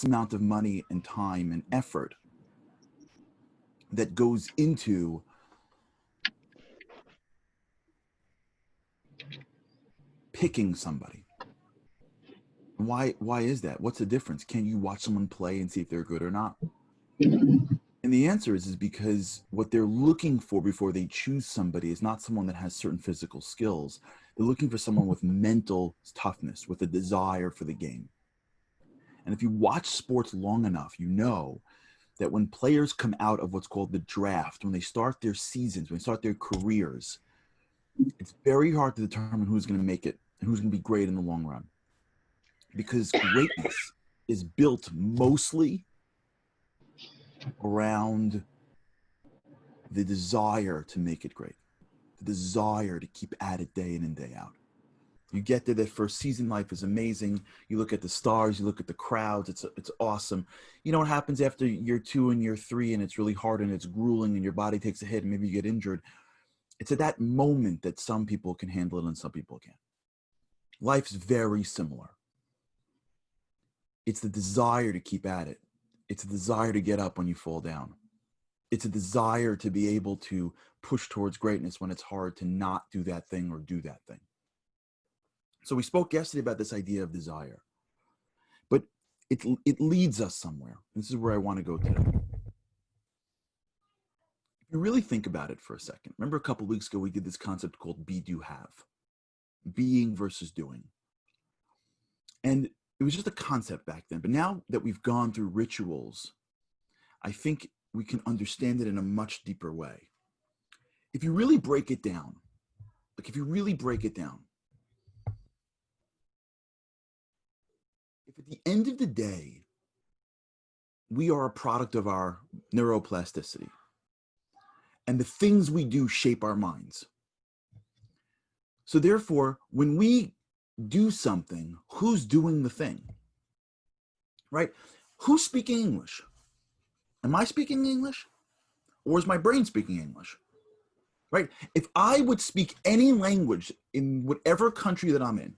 amount of money and time and effort that goes into picking somebody. Why is that? What's the difference? Can you watch someone play and see if they're good or not? And the answer is because what they're looking for before they choose somebody is not someone that has certain physical skills. They're looking for someone with mental toughness, with a desire for the game. And if you watch sports long enough, you know that when players come out of what's called the draft, when they start their seasons, when they start their careers, it's very hard to determine who's going to make it and who's going to be great in the long run. Because greatness is built mostly around the desire to make it great, the desire to keep at it day in and day out. You get there, that first season, life is amazing. You look at the stars, you look at the crowds, it's awesome. You know what happens after year 2 and year 3, and it's really hard and it's grueling and your body takes a hit and maybe you get injured. It's at that moment that some people can handle it and some people can't. Life's very similar. It's the desire to keep at it. It's a desire to get up when you fall down. It's a desire to be able to push towards greatness when it's hard to not do that thing or do that thing. So we spoke yesterday about this idea of desire, but it leads us somewhere. This is where I want to go today. If you really think about it for a second, remember a couple of weeks ago, we did this concept called be, do, have, being versus doing. And it was just a concept back then, but now that we've gone through rituals, I think we can understand it in a much deeper way. If you really break it down, if at the end of the day, we are a product of our neuroplasticity, and the things we do shape our minds. So therefore, when we do something, who's doing the thing, right? Who's speaking English? Am I speaking English? Or is my brain speaking English? Right? If I would speak any language in whatever country that I'm in,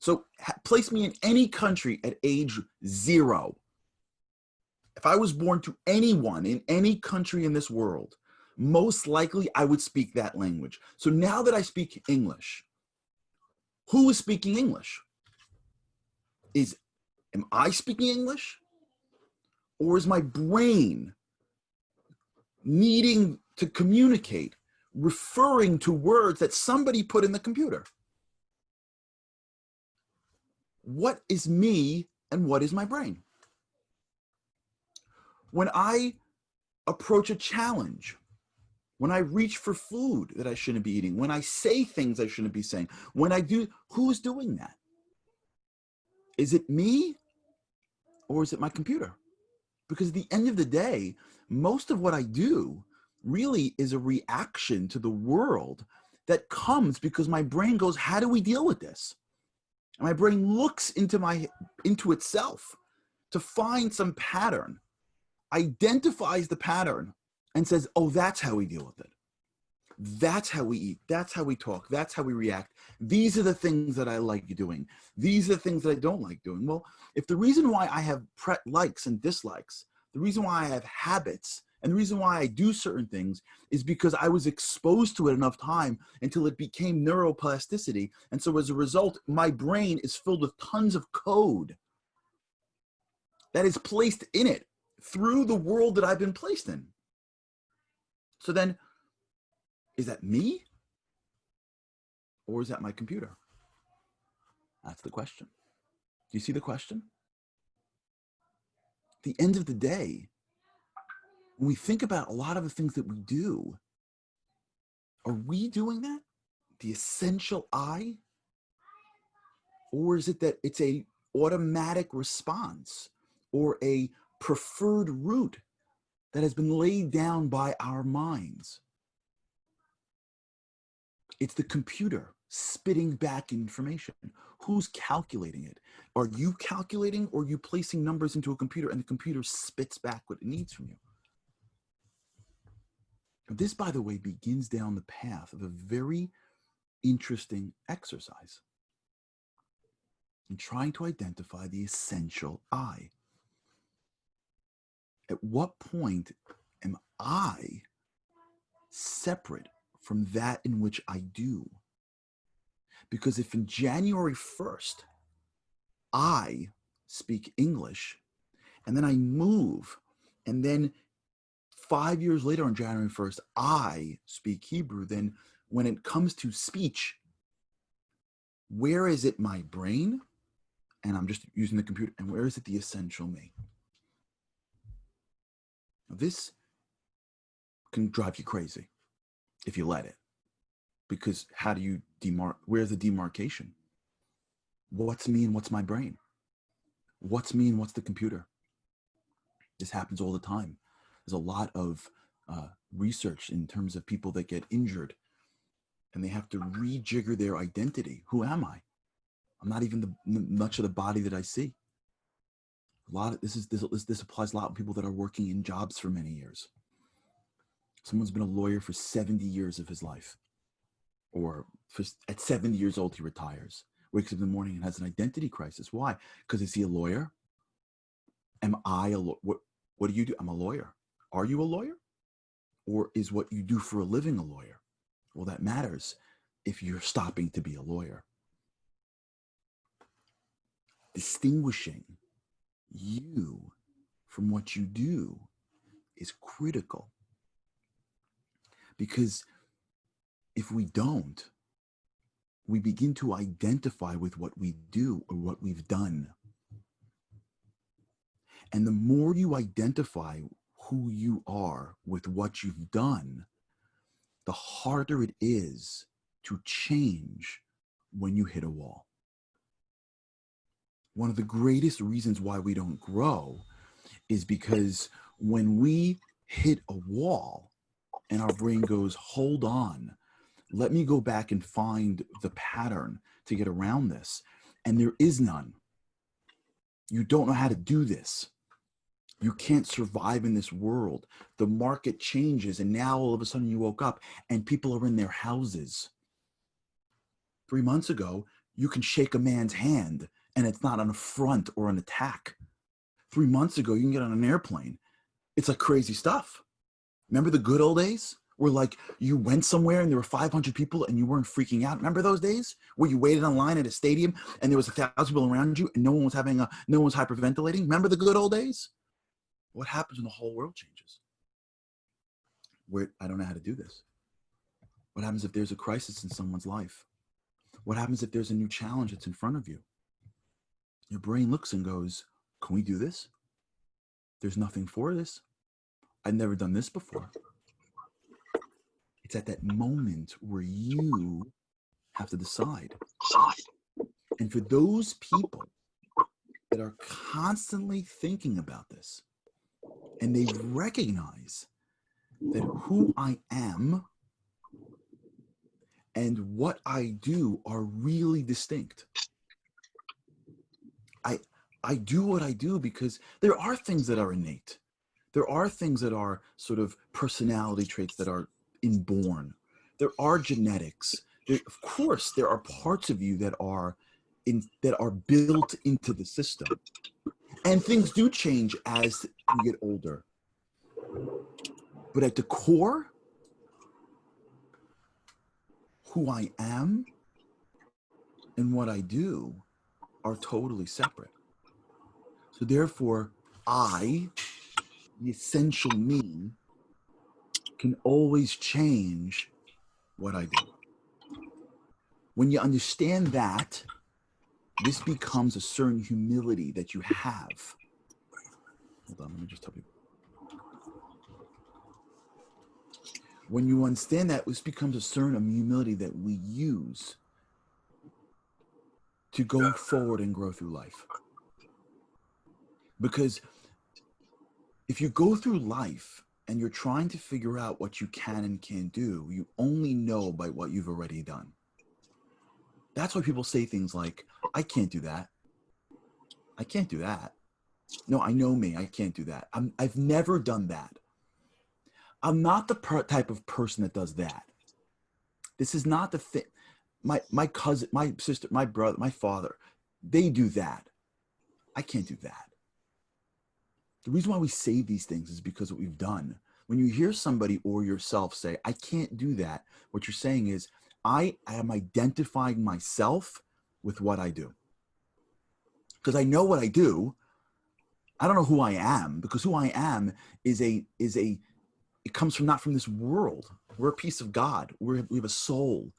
so place me in any country at age 0. If I was born to anyone in any country in this world, most likely I would speak that language. So now that I speak English, who is speaking English? Am I speaking English? Or is my brain needing to communicate, referring to words that somebody put in the computer? What is me and what is my brain? When I approach a challenge, when I reach for food that I shouldn't be eating, when I say things I shouldn't be saying, when I do, who's doing that? Is it me or is it my computer? Because at the end of the day, most of what I do really is a reaction to the world that comes because my brain goes, how do we deal with this? And my brain looks into itself to find some pattern, identifies the pattern, and says, oh, that's how we deal with it. That's how we eat. That's how we talk. That's how we react. These are the things that I like doing. These are the things that I don't like doing. Well, if the reason why I have likes and dislikes, the reason why I have habits, and the reason why I do certain things is because I was exposed to it enough time until it became neuroplasticity. And so as a result, my brain is filled with tons of code that is placed in it through the world that I've been placed in. So then, is that me? Or is that my computer? That's the question. Do you see the question? At the end of the day, when we think about a lot of the things that we do, are we doing that? The essential I? Or is it that it's a automatic response or a preferred route that has been laid down by our minds? It's the computer spitting back information. Who's calculating it? Are you calculating, or are you placing numbers into a computer and the computer spits back what it needs from you? This, by the way, begins down the path of a very interesting exercise in trying to identify the essential I. At what point am I separate from that in which I do? Because if in January 1st, I speak English, and then I move, and then 5 years later on January 1st, I speak Hebrew, then when it comes to speech, where is it my brain? And I'm just using the computer. And where is it the essential me? Now, this can drive you crazy if you let it. Because how do you where's the demarcation? What's me and what's my brain? What's me and what's the computer? This happens all the time. There's a lot of research in terms of people that get injured and they have to rejigger their identity. Who am I? I'm not even much of the body that I see. A lot of this applies a lot to people that are working in jobs for many years. Someone's been a lawyer for 70 years of his life, or at 70 years old he retires, wakes up in the morning and has an identity crisis. Why? Because is he a lawyer? Am I a lawyer? What do you do? I'm a lawyer. Are you a lawyer? Or is what you do for a living a lawyer? Well, that matters if you're stopping to be a lawyer. Distinguishing you from what you do is critical. Because if we don't, we begin to identify with what we do or what we've done. And the more you identify who you are with what you've done, the harder it is to change when you hit a wall. One of the greatest reasons why we don't grow is because when we hit a wall and our brain goes, hold on, let me go back and find the pattern to get around this. And there is none. You don't know how to do this. You can't survive in this world. The market changes, and now all of a sudden you woke up and people are in their houses. 3 months ago, you can shake a man's hand and it's not an affront or an attack. 3 months ago, you can get on an airplane. It's like crazy stuff. Remember the good old days? Where like you went somewhere and there were 500 people and you weren't freaking out. Remember those days where you waited online at a stadium and there was 1,000 people around you and no one was hyperventilating? Remember the good old days? What happens when the whole world changes? Where I don't know how to do this. What happens if there's a crisis in someone's life? What happens if there's a new challenge that's in front of you? Your brain looks and goes, can we do this? There's nothing for this. I've never done this before. It's at that moment where you have to decide. And for those people that are constantly thinking about this, and they recognize that who I am and what I do are really distinct. I do what I do because there are things that are innate. There are things that are sort of personality traits that are inborn. There are genetics. Of course, there are parts of you that are built into the system. And things do change as you get older. But at the core, who I am and what I do are totally separate. So therefore, I, the essential me, can always change what I do. When you understand that, this becomes a certain humility that you have. Hold on, let me just tell you. When you understand that, this becomes a certain humility that we use to go forward and grow through life. Because if you go through life and you're trying to figure out what you can and can't do, you only know by what you've already done. That's why people say things like, I can't do that. I can't do that. No, I know me. I can't do that. I've never done that. I'm not the type of person that does that. This is not the thing. My cousin, my sister, my brother, my father, they do that. I can't do that. The reason why we say these things is because of what we've done. When you hear somebody or yourself say, I can't do that, what you're saying is, I am identifying myself with what I do. Because I know what I do. I don't know who I am, because who I am it comes from not from this world. We're a piece of God. We have a soul.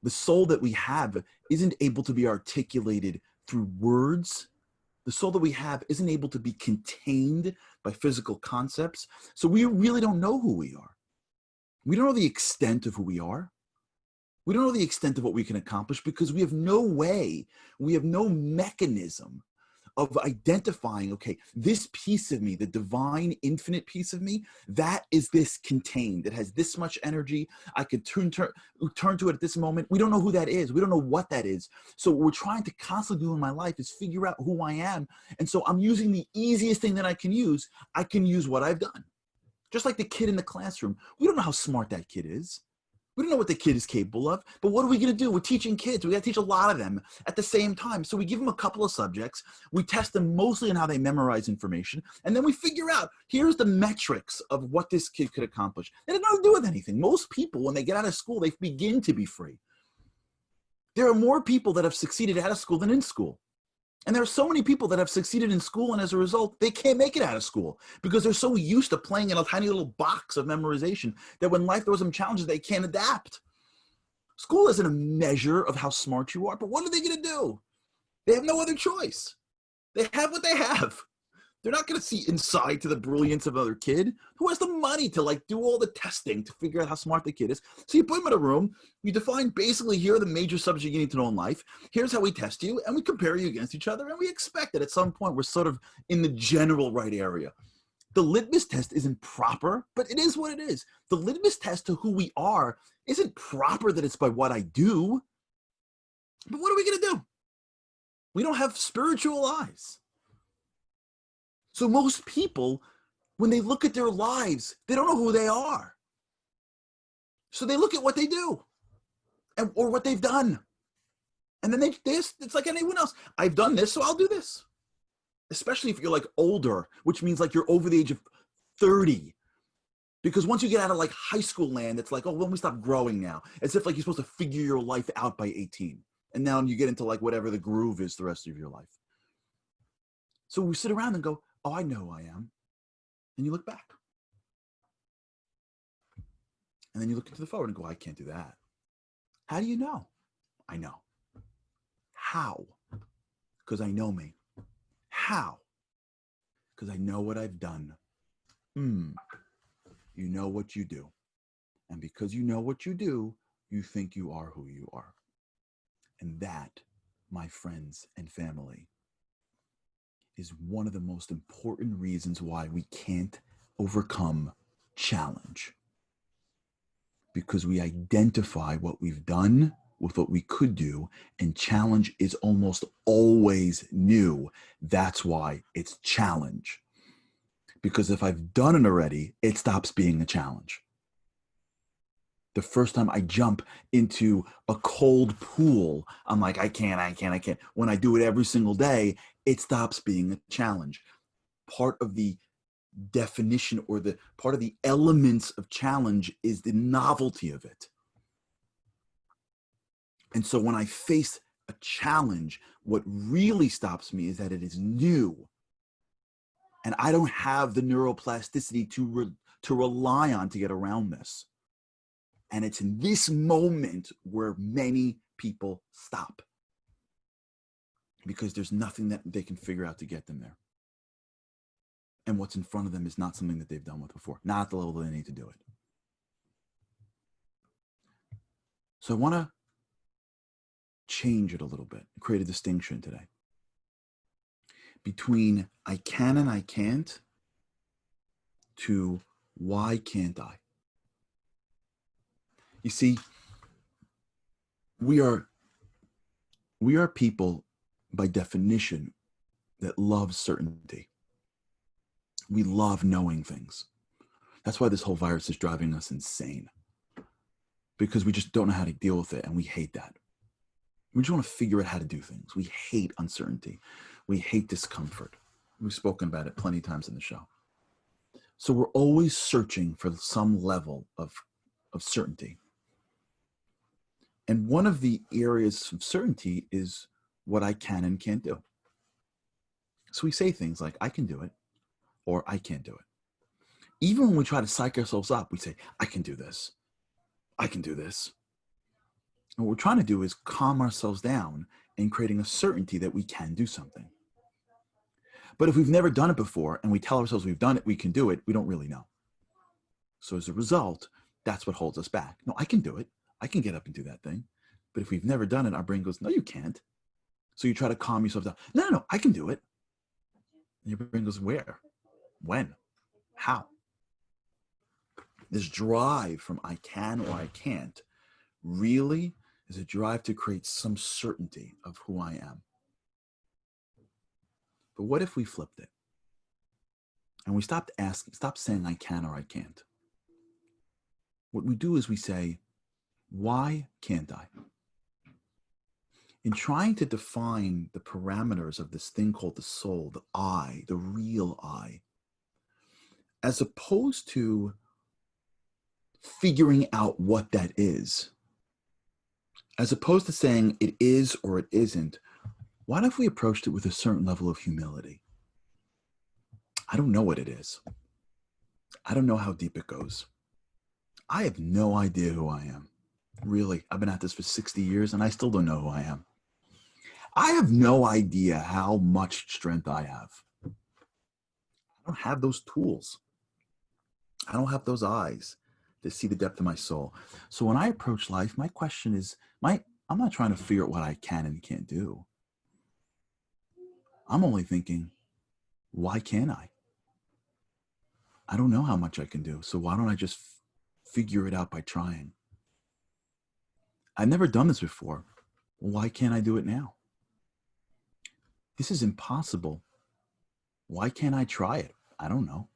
The soul that we have isn't able to be articulated through words. The soul that we have isn't able to be contained by physical concepts. So we really don't know who we are. We don't know the extent of who we are. We don't know the extent of what we can accomplish because we have no way, we have no mechanism of identifying, okay, this piece of me, the divine infinite piece of me, that is this contained. That has this much energy. I could turn to it at this moment. We don't know who that is. We don't know what that is. So what we're trying to constantly do in my life is figure out who I am. And so I'm using the easiest thing that I can use. I can use what I've done. Just like the kid in the classroom. We don't know how smart that kid is. We don't know what the kid is capable of, but what are we going to do? We're teaching kids. We got to teach a lot of them at the same time. So we give them a couple of subjects. We test them mostly on how they memorize information. And then we figure out, here's the metrics of what this kid could accomplish. It has nothing to do with anything. Most people, when they get out of school, they begin to be free. There are more people that have succeeded out of school than in school. And there are so many people that have succeeded in school, and as a result, they can't make it out of school because they're so used to playing in a tiny little box of memorization that when life throws them challenges, they can't adapt. School isn't a measure of how smart you are, but what are they going to do? They have no other choice. They have what they have. They're not going to see inside to the brilliance of another kid. Who has the money to do all the testing to figure out how smart the kid is? So you put them in a room, you define basically, here are the major subjects you need to know in life. Here's how we test you, and we compare you against each other, and we expect that at some point we're sort of in the general right area. The litmus test isn't proper, but it is what it is. The litmus test to who we are isn't proper that it's by what I do. But what are we going to do? We don't have spiritual eyes. So most people, when they look at their lives, they don't know who they are. So they look at what they do or what they've done. And then it's like anyone else. I've done this, so I'll do this. Especially if you're older, which means you're over the age of 30. Because once you get out of high school land, it's oh, when we stop growing now. As if you're supposed to figure your life out by 18. And now you get into whatever the groove is the rest of your life. So we sit around and go, oh, I know who I am. And you look back. And then you look into the forward and go, I can't do that. How do you know? I know. How? Because I know me. How? Because I know what I've done. You know what you do. And because you know what you do, you think you are who you are. And that, my friends and family, is one of the most important reasons why we can't overcome challenge. Because we identify what we've done with what we could do, and challenge is almost always new. That's why it's challenge. Because if I've done it already, it stops being a challenge. The first time I jump into a cold pool, I'm like, I can't. When I do it every single day, it stops being a challenge. Part of the definition or the part of the elements of challenge is the novelty of it. And so when I face a challenge, what really stops me is that it is new. And I don't have the neuroplasticity to rely on to get around this. And it's in this moment where many people stop. Because there's nothing that they can figure out to get them there. And what's in front of them is not something that they've done with before. Not at the level they need to do it. So I want to change it a little bit, create a distinction today between I can and I can't to why can't I? You see, we are people by definition that love certainty. We love knowing things. That's why this whole virus is driving us insane. Because we just don't know how to deal with it, and we hate that. We just want to figure out how to do things. We hate uncertainty. We hate discomfort. We've spoken about it plenty of times in the show. So we're always searching for some level of certainty. And one of the areas of certainty is what I can and can't do. So we say things like, I can do it, or I can't do it. Even when we try to psych ourselves up, we say, I can do this. I can do this. And what we're trying to do is calm ourselves down and creating a certainty that we can do something. But if we've never done it before and we tell ourselves we've done it, we can do it, we don't really know. So as a result, that's what holds us back. No, I can do it. I can get up and do that thing. But if we've never done it, our brain goes, no, you can't. So you try to calm yourself down. No, I can do it. And your brain goes, where? When? How? This drive from I can or I can't really is a drive to create some certainty of who I am. But what if we flipped it? And we stop saying I can or I can't. What we do is we say, why can't I? In trying to define the parameters of this thing called the soul, the I, the real I, as opposed to figuring out what that is, as opposed to saying it is or it isn't, what if we approached it with a certain level of humility? I don't know what it is. I don't know how deep it goes. I have no idea who I am. Really, I've been at this for 60 years and I still don't know who I am. I have no idea how much strength I have. I don't have those tools. I don't have those eyes to see the depth of my soul. So when I approach life, my question is, I'm not trying to figure out what I can and can't do. I'm only thinking, why can't I? I don't know how much I can do. So why don't I just figure it out by trying? I've never done this before. Well, why can't I do it now? This is impossible. Why can't I try it? I don't know.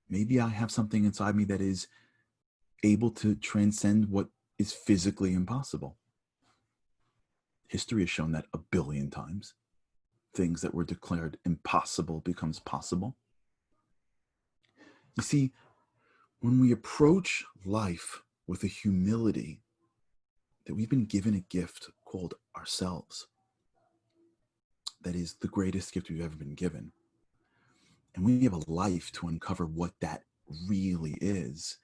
Maybe I have something inside me that is able to transcend what is physically impossible. History has shown that 1 billion times. Things that were declared impossible becomes possible. You see, when we approach life with a humility that we've been given a gift called ourselves, that is the greatest gift we've ever been given, and we have a life to uncover what that really is.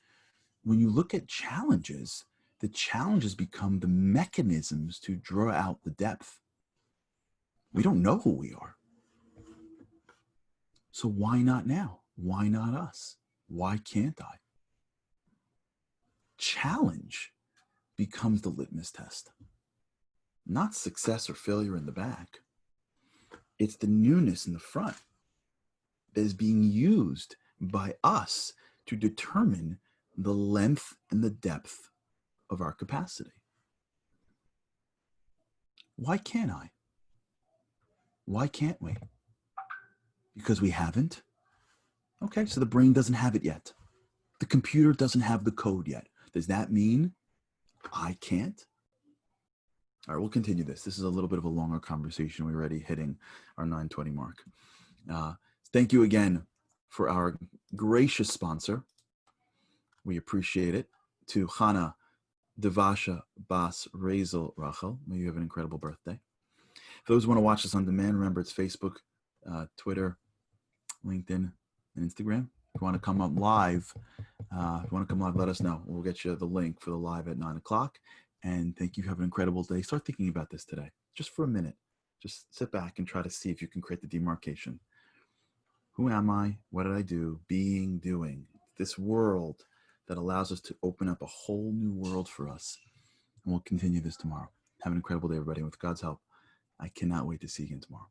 When you look at challenges, the challenges become the mechanisms to draw out the depth. We don't know who we are. So why not now? Why not us? Why can't I? Challenge becomes the litmus test. Not success or failure in the back. It's the newness in the front that is being used by us to determine the length and the depth of our capacity. Why can't I? Why can't we? Because we haven't? Okay, so the brain doesn't have it yet. The computer doesn't have the code yet. Does that mean I can't? All right, we'll continue this. This is a little bit of a longer conversation. We're already hitting our 9:20 mark. Thank you again for our gracious sponsor. We appreciate it. To Chana Devasha Bas Razel Rachel. May you have an incredible birthday. For those who want to watch this on demand, remember it's Facebook, Twitter, LinkedIn, and Instagram. If you want to come up live, let us know. We'll get you the link for the live at 9 o'clock. And thank you. Have an incredible day. Start thinking about this today, just for a minute. Just sit back and try to see if you can create the demarcation. Who am I? What did I do? Being, doing. This world that allows us to open up a whole new world for us. And we'll continue this tomorrow. Have an incredible day, everybody. With God's help, I cannot wait to see you again tomorrow.